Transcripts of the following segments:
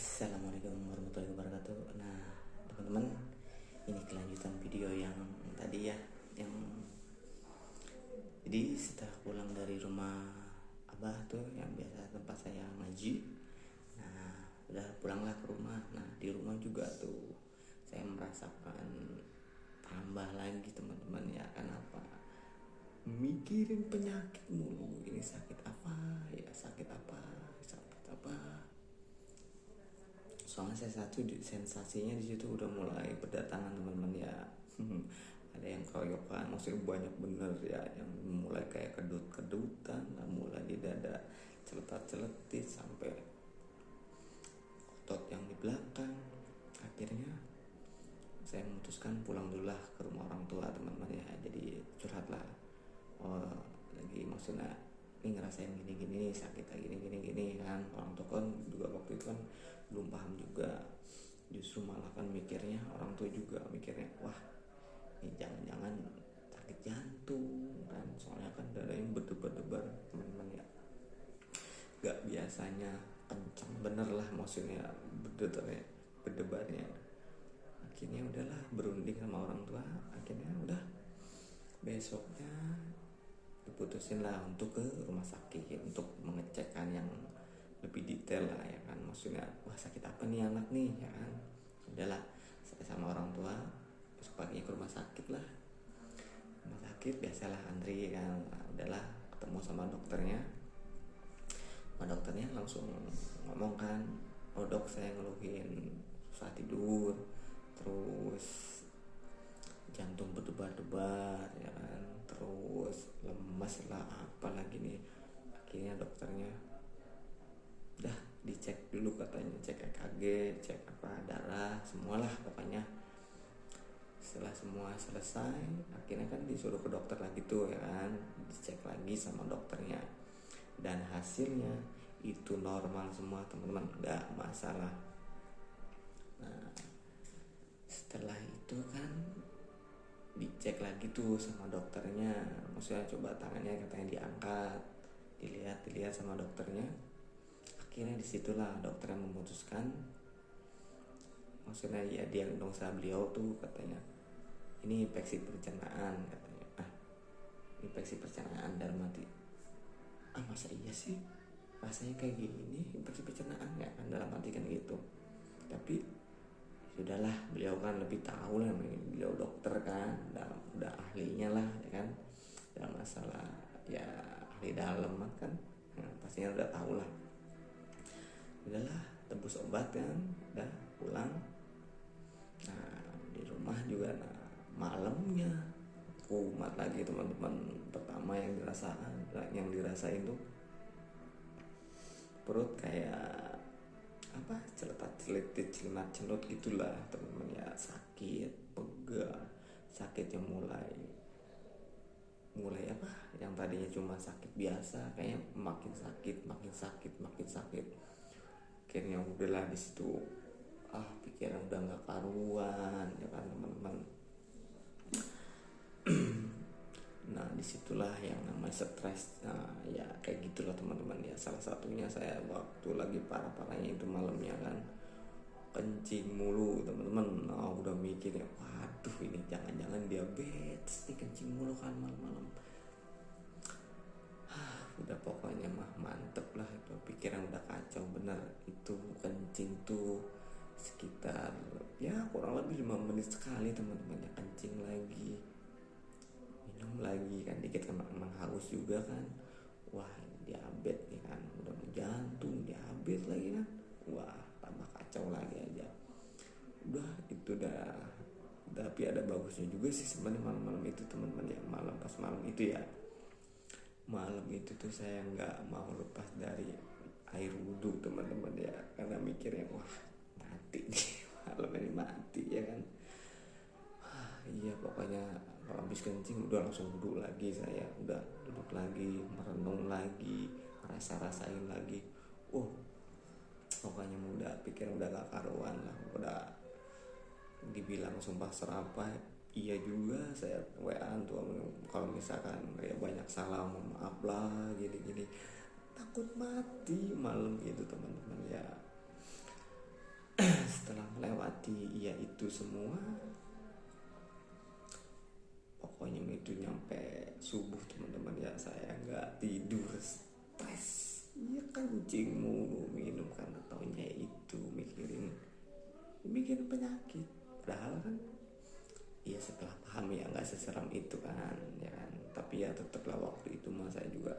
Assalamualaikum warahmatullahi wabarakatuh. Nah, teman-teman, ini kelanjutan video yang tadi ya, yang jadi setelah pulang dari rumah Abah tuh yang biasa tempat saya ngaji. Nah, udah pulanglah ke rumah. Nah, di rumah juga tuh saya merasakan tambah lagi teman-teman ya, kenapa? Mikirin penyakit mulu. Ini sakit apa? Ya sakit apa? Sakit apa? Soalnya saya satu sensasinya di situ udah mulai berdatangan teman-teman ya. Ada yang keroyokan, maksudnya banyak bener ya, yang mulai kayak kedut-kedutan, mulai di dada celetat-celetit sampai otot yang di belakang. Akhirnya saya memutuskan pulang dulu lah ke rumah orang tua teman-teman ya. Jadi curhat lah, oh lagi maksudnya ini ngerasain gini-gini, sakit lagi gini-gini kan. Orang tua kan juga waktu itu kan belum paham juga, justru malah kan mikirnya, orang tua juga mikirnya, wah ini jangan-jangan sakit jantung kan, soalnya kan darahnya berdebar-debar teman-teman ya, gak biasanya kencang bener lah, maksudnya berdebarnya. Akhirnya udahlah berunding sama orang tua, akhirnya udah besoknya diputusin lah untuk ke rumah sakit untuk mengecekkan yang lebih detail lah ya kan, maksudnya wah sakit apa nih anak nih ya kan. Udahlah saya sama orang tua besok pagi ke rumah sakit lah. Rumah sakit biasalah antri kan. Nah, udahlah ketemu sama dokternya langsung ngomong kan, oh dok saya ngeluhin susah tidur, terus jantung berdebar-debar ya kan, terus lemas lah apalagi nih. Akhirnya dokternya udah dicek dulu katanya, cek EKG, cek apa darah, semualah pokoknya. Setelah semua selesai, akhirnya kan disuruh ke dokter lagi tuh ya kan, dicek lagi sama dokternya, dan hasilnya itu normal semua teman-teman, nggak masalah. Nah setelah itu kan dicek lagi tuh sama dokternya, maksudnya coba tangannya katanya diangkat, dilihat sama dokternya. Akhirnya disitulah dokter yang memutuskan, maksudnya ya diagnosa beliau tuh katanya ini infeksi pencernaan katanya. Infeksi pencernaan dalam arti, masa iya sih rasanya kayak gini infeksi pencernaan ya kan, dalam arti kan gitu. Tapi sudahlah, beliau kan lebih tahu lah, beliau dokter kan, udah ahlinya lah ya kan, dalam masalah ya ahli dalam kan, pastinya udah tahu lah. Udahlah tebus obat kan, udah pulang. Nah di rumah juga malamnya kumat lagi teman-teman. Pertama yang dirasain tuh perut kayak apa, celetat-celetit, celut gitulah teman-teman ya, sakit, pegal, sakitnya mulai apa, yang tadinya cuma sakit biasa kayak makin sakit. Akhirnya udahlah di situ pikiran udah nggak karuan ya kan teman-teman. Nah disitulah yang namanya stres. Nah ya kayak gitulah teman-teman ya. Salah satunya saya waktu lagi parah-parahnya itu malamnya kan, kencing mulu teman-teman. Nah udah mikirnya, waduh ini jangan-jangan diabetes nih, kencing mulu kan malam-malam. Udah pokoknya mah mantep lah, itu pikiran udah kacau bener. Itu kencing tuh sekitar ya kurang lebih 5 menit sekali teman-teman ya, kencing lagi, minum lagi kan, dikit emang haus juga kan. Wah diabetes nih kan, udah mau jantung, diabetes lagi kan, wah tambah kacau lagi aja. Udah itu tapi ada bagusnya juga sih sebenarnya malam-malam itu teman-teman ya. Malam itu ya, malam itu tuh saya nggak mau lepas dari air wudhu teman-teman ya, karena mikirnya wah mati nih malam ini, mati ya kan. Iya pokoknya kalau habis kencing udah langsung duduk lagi, saya udah duduk lagi, merenung lagi, rasain lagi. Pokoknya udah pikiran udah gak karuan lah, udah dibilang sumpah serapah. Iya juga, saya WA tuh kalau misalkan ya banyak salah, maaf lah gini takut mati malam itu teman-teman ya. melewati ya itu semua. Pokoknya itu nyampe subuh teman-teman ya, saya nggak tidur, stres. Iya kan, kucing mulu minum karena taunya itu mikirin penyakit. Padahal kan ya setelah paham ya nggak seseram itu kan, ya kan. Tapi ya tetaplah waktu itu mah saya juga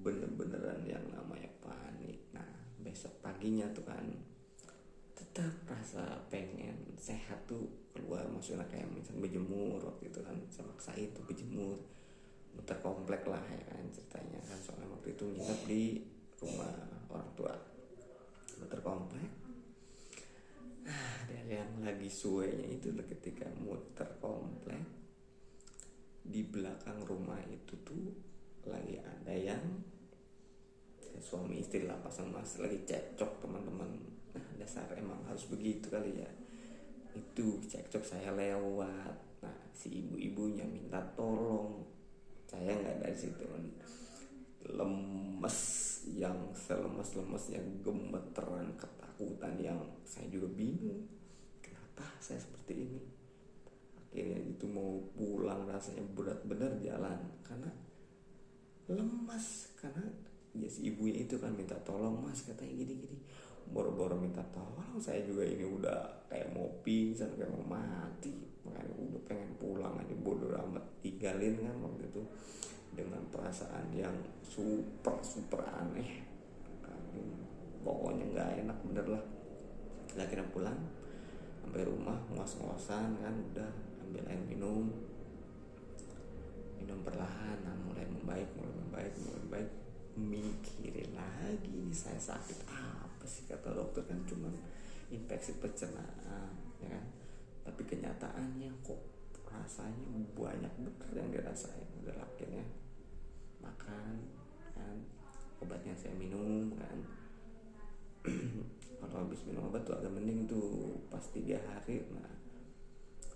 bener-beneran yang namanya panik. Nah besok paginya tuh kan tetap rasa pengen sehat tuh keluar, maksudnya kayak misalnya berjemur waktu itu kan, saya maksain tuh berjemur muter komplek lah ya kan ceritanya kan, soalnya waktu itu nginep di rumah orang tua, muter komplek. Dan yang lagi suenya itu ketika muter komplek, di belakang rumah itu tuh lagi ada yang suami istri lah, pasang mas lagi cekcok teman-teman. Nah dasar emang harus begitu kali ya, itu cekcok saya lewat. Nah si ibu-ibunya minta tolong, saya nggak dari situ, lemes, yang selemes-lemesnya, gemeteran, ketakutan, yang saya juga bingung kenapa saya seperti ini. Akhirnya itu mau pulang rasanya berat bener jalan karena lemas, karena ya si ibunya itu kan minta tolong, mas katanya gini-gini, boro-boro minta tolong. Saya juga ini udah kayak mau pingsan, kayak mau mati, makanya udah pengen pulang aja, bodo amat, tinggalin kan waktu itu dengan perasaan yang super aneh. Pokoknya nggak enak bener lah. Akhirnya pulang sampai rumah ngos-ngosan kan, udah ambil air minum perlahan. Nah mulai membaik, mikirin lagi nih saya sakit apa sih, kata dokter kan cuma infeksi pencernaan ya kan, tapi kenyataannya kok rasanya banyak bener yang dirasain. Udah akhirnya makan kan, obatnya saya minum kan. Kalau habis minum obat tuh agak mending tuh pas 3 hari. Nah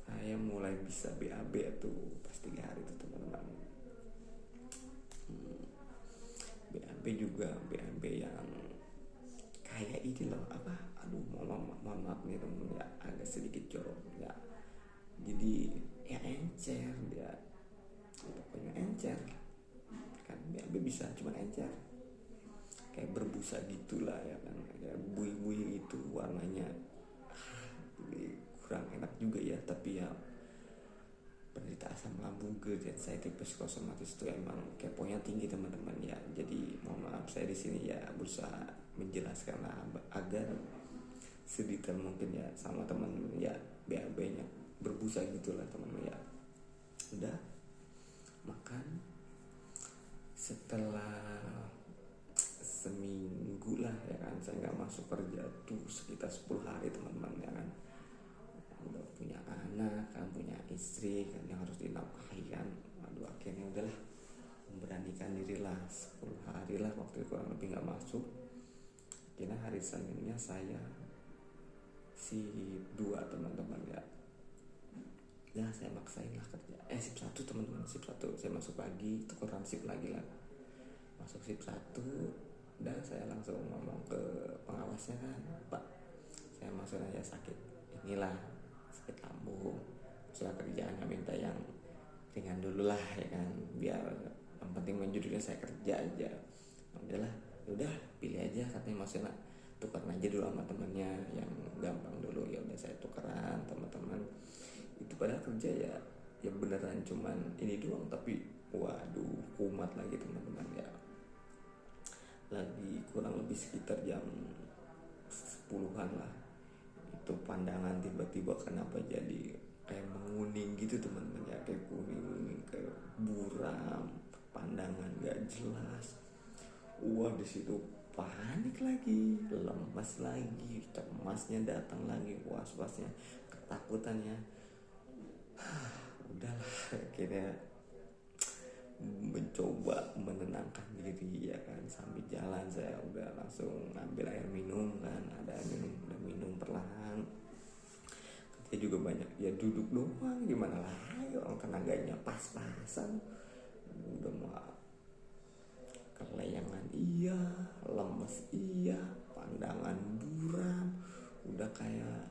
saya mulai bisa BAB tuh pas 3 hari tuh teman-teman. BAB juga BAB yang kayak ini loh, apa, aduh mohon maaf nih teman ya, agak sedikit jorok ya, jadi ya encer dia, pokoknya encer kan. BAB bisa cuma encer, kayak berbusa gitulah ya kan, kayak buih-buih itu warnanya. Jadi kurang enak juga ya, tapi ya penderita asam lambung GERD dan saya tipe psikosomatis itu emang keponya tinggi teman-teman ya. Jadi mohon maaf, saya di sini ya berusaha menjelaskan lah agar sedetail mungkin ya sama teman-teman ya. BAB-nya berbusa gitulah teman-teman ya. Udah makan, setelah seminggu lah ya kan, saya nggak masuk kerja tuh sekitar 10 hari teman-teman ya kan. Udah punya anak kan, punya istri kan yang harus dinafkahi kan. Aduh akhirnya udahlah, memberanikan diri lah, 10 hari lah waktu itu kurang lebih nggak masuk. Akhirnya hari Seninnya saya shift 2 teman-teman ya. Ya saya maksain lah kerja, shift 1 teman-teman, shift 1 saya masuk pagi, tukeran shift lagi lah, masuk shift 1. Dan saya langsung ngomong ke pengawasnya kan, Pak saya masuk aja sakit inilah, sakit lambung, saya kerjaannya minta yang ringan dulu lah ya kan, biar yang penting judulnya saya kerja aja. Udahlah, udah pilih aja katanya, maksudnya tukeran aja dulu sama temannya yang gampang dulu. Ya udah saya tukeran teman-teman itu, padahal kerja ya beneran cuman ini doang, tapi waduh kumat lagi teman-teman ya. Lagi kurang lebih sekitar jam 10-an lah, itu pandangan tiba-tiba kenapa jadi kayak menguning gitu teman-teman ya, kayak kuning, kayak buram, pandangan gak jelas. Wah di situ panik lagi, lemas lagi, cemasnya datang lagi, was-wasnya, ketakutannya. Udahlah akhirnya mencoba menenangkan diri ya kan, sambil jalan saya udah langsung ngambil air minum kan, ada air minum, udah minum perlahan. Dia juga banyak ya duduk doang, gimana lagi orang tenaganya pas-pasan, udah mau kelayangan iya, lemes iya, pandangan buram, udah kayak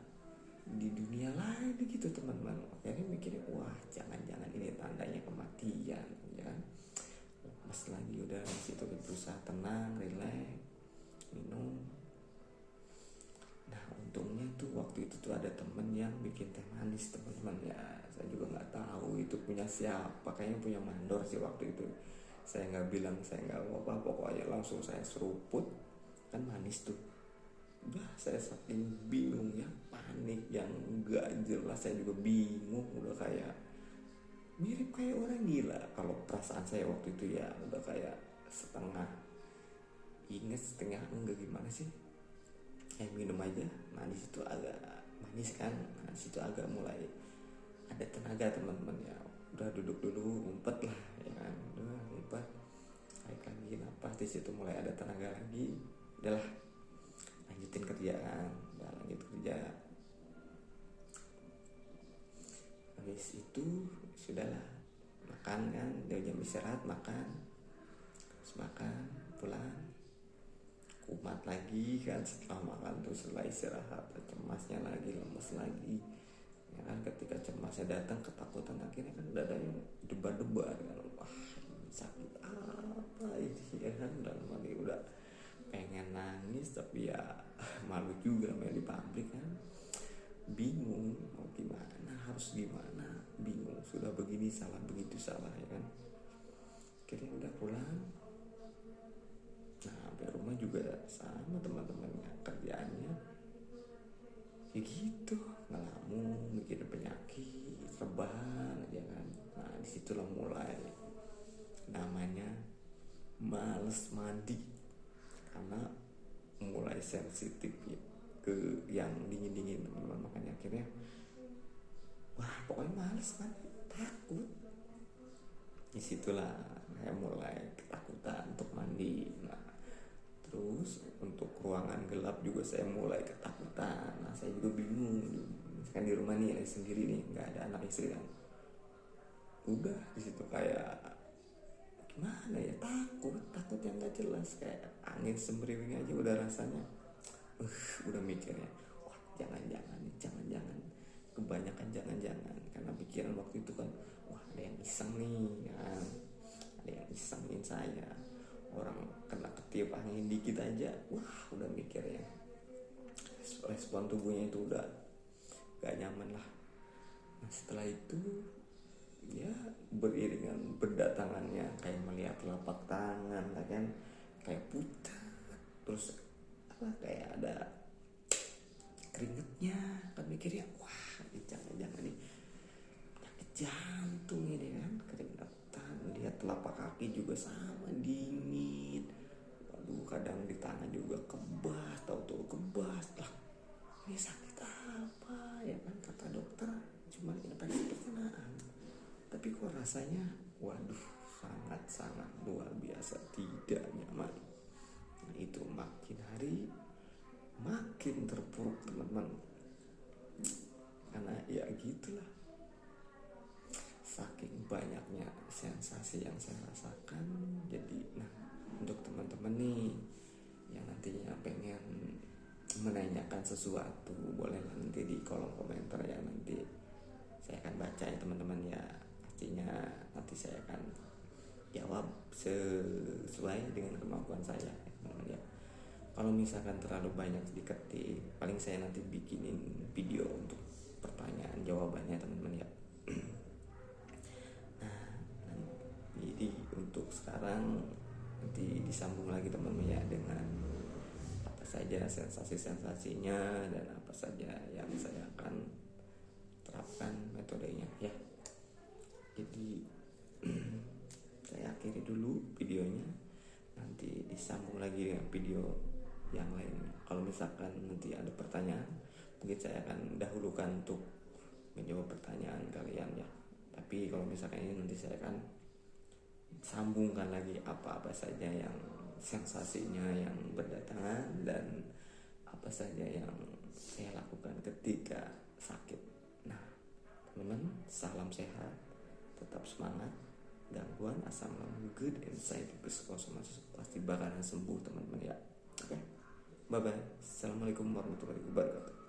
gitu teman-teman. Akhirnya mikirnya wah jangan-jangan ini tandanya kematian ya kan. Pas lagi udah situ berusaha tenang, relax, minum. Nah untungnya tuh waktu itu tuh ada temen yang bikin teh manis teman-teman ya. Saya juga nggak tahu itu punya siapa, kayaknya punya mandor sih waktu itu. Saya nggak bilang, saya nggak apa, pokoknya langsung saya seruput, kan manis tuh. Udah saya saking bingung ya, panik yang nggak jelas, saya juga bingung, udah kayak mirip kayak orang gila. Kalau perasaan saya waktu itu ya udah kayak setengah inget setengah enggak, gimana sih, minum aja. Manis itu agak manis kan, manis itu agak mulai ada tenaga teman-teman ya. Udah duduk dulu, ngumpet lah ya kan, udah ngumpet, naik lagi napas, di situ mulai ada tenaga lagi. Udahlah lanjutin kerjaan, udah lanjut kerja. Habis itu sudahlah makan kan, dia jam istirahat makan, terus makan pulang kumat lagi kan. Setelah makan tuh, setelah istirahat cemasnya lagi, lemes lagi ya kan. Ketika cemasnya datang, ketakutan, akhirnya kan dadanya debar-debar kan. Wah sakit apa ini ya kan. Dalam hati udah pengen nangis tapi ya malu juga main di pabrik kan. Bingung mau gimana, harus gimana, bingung. Sudah begini salah, begitu salah ya kan. Akhirnya udah pulang. Nah sampai rumah juga sama teman-temannya, kerjaannya ya gitu, ngelamun, mikirin penyakit, rebahan aja kan. Nah disitulah mulai namanya males mandi, karena mulai sensitif ya ke yang dingin-dingin teman-teman. Makanya akhirnya wah pokoknya males mandi, takut. Disitulah saya mulai ketakutan untuk mandi. Nah terus untuk ruangan gelap juga saya mulai ketakutan. Nah saya juga bingung, misalkan di rumah nih sendiri nih, nggak ada anak istri kan. Udah di situ kayak gimana ya, takut yang nggak jelas, kayak angin sembriwing aja udah rasanya. Udah mikirnya wah jangan-jangan kebanyakan jangan-jangan, karena pikiran waktu itu kan wah ada yang iseng nih kan, ada yang isengin saya, orang kena ketiup angin dikit aja wah udah mikirnya. Respon tubuhnya itu udah gak nyaman lah. Nah setelah itu ya beriringan berdatangannya kayak melihat telapak tangan kan, kayak pucat, terus apa kayak ada keringetnya kan. Mikirnya wah jangan-jangan nih penyakit jantung ini kan, keringetan. Lihat telapak kaki juga sama dingin, waduh kadang di tangan juga kebas, tahu-tahu kebas lah. Ini sakit apa ya kan, kata dokter cuma infeksi pencernaan, tapi kok rasanya waduh sangat-sangat luar biasa tidak nyaman. Nah itu makin hari makin terpuruk teman-teman, karena ya gitulah, saking banyaknya sensasi yang saya rasakan. Jadi nah untuk teman-teman nih yang nantinya pengen menanyakan sesuatu, bolehlah nanti di kolom komentar ya, nanti saya akan baca ya teman-teman ya. Pastinya nanti saya akan jawab sesuai dengan kemampuan saya ya teman-teman ya. Kalau misalkan terlalu banyak diketik, paling saya nanti bikinin video untuk pertanyaan jawabannya teman-teman ya. Nah jadi untuk sekarang nanti disambung lagi teman-teman ya, dengan apa saja sensasi-sensasinya dan apa saja yang saya akan terapkan metodenya ya. Jadi saya akhiri dulu videonya, nanti disambung lagi dengan video yang lainnya. Kalau misalkan nanti ada pertanyaan, mungkin saya akan dahulukan untuk menjawab pertanyaan kalian ya. Tapi kalau misalkan ini nanti saya akan sambungkan lagi apa-apa saja yang sensasinya yang berdatangan dan apa saja yang saya lakukan ketika sakit. Nah teman-teman, salam sehat, tetap semangat. Gangguan asam lambung good anxiety psikosomatis pasti bakalan sembuh teman-teman ya. Oke, bye bye. Assalamualaikum warahmatullahi wabarakatuh.